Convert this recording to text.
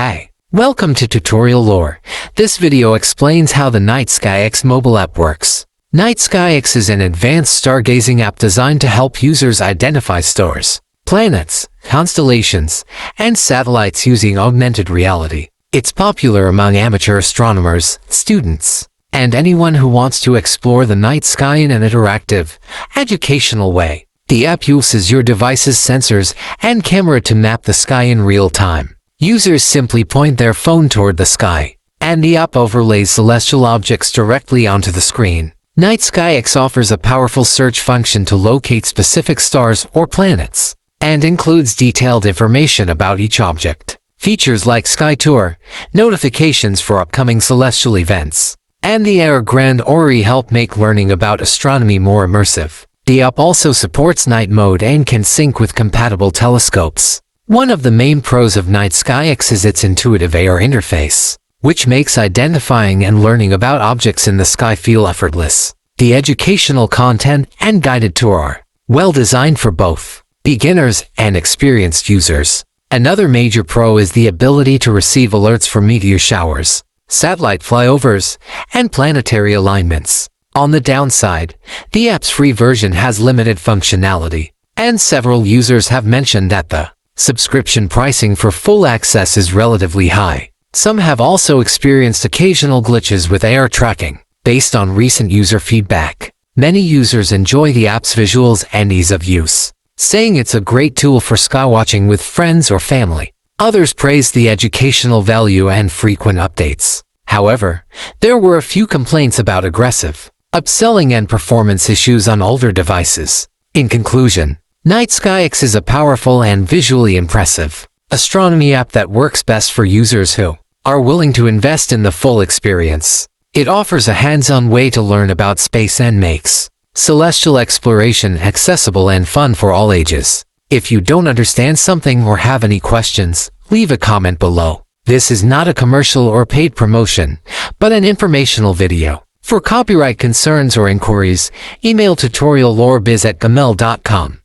Hi, welcome to Tutorial Lore. This video explains how the Night Sky X mobile app works. Night Sky X is an advanced stargazing app designed to help users identify stars, planets, constellations, and satellites using augmented reality. It's popular among amateur astronomers, students, and anyone who wants to explore the night sky in an interactive, educational way. The app uses your device's sensors and camera to map the sky in real time. Users simply point their phone toward the sky, and the app overlays celestial objects directly onto the screen. Night Sky X offers a powerful search function to locate specific stars or planets, and includes detailed information about each object. Features like Sky Tour, notifications for upcoming celestial events, and the Air Grand Ori help make learning about astronomy more immersive. The app also supports night mode and can sync with compatible telescopes. One of the main pros of Night Sky X is its intuitive AR interface, which makes identifying and learning about objects in the sky feel effortless. The educational content and guided tour are well designed for both beginners and experienced users. Another major pro is the ability to receive alerts for meteor showers, satellite flyovers, and planetary alignments. On the downside, the app's free version has limited functionality, and several users have mentioned that the subscription pricing for full access is relatively high. Some have also experienced occasional glitches with AR tracking. Based on recent user feedback, many users enjoy the app's visuals and ease of use, saying it's a great tool for skywatching with friends or family. Others praise the educational value and frequent updates. However, there were a few complaints about aggressive upselling and performance issues on older devices. In conclusion, Night Sky X is a powerful and visually impressive astronomy app that works best for users who are willing to invest in the full experience. It offers a hands-on way to learn about space and makes celestial exploration accessible and fun for all ages. If you don't understand something or have any questions, leave a comment below. This is not a commercial or paid promotion, but an informational video. For copyright concerns or inquiries, email tutoriallorebiz@gmail.com.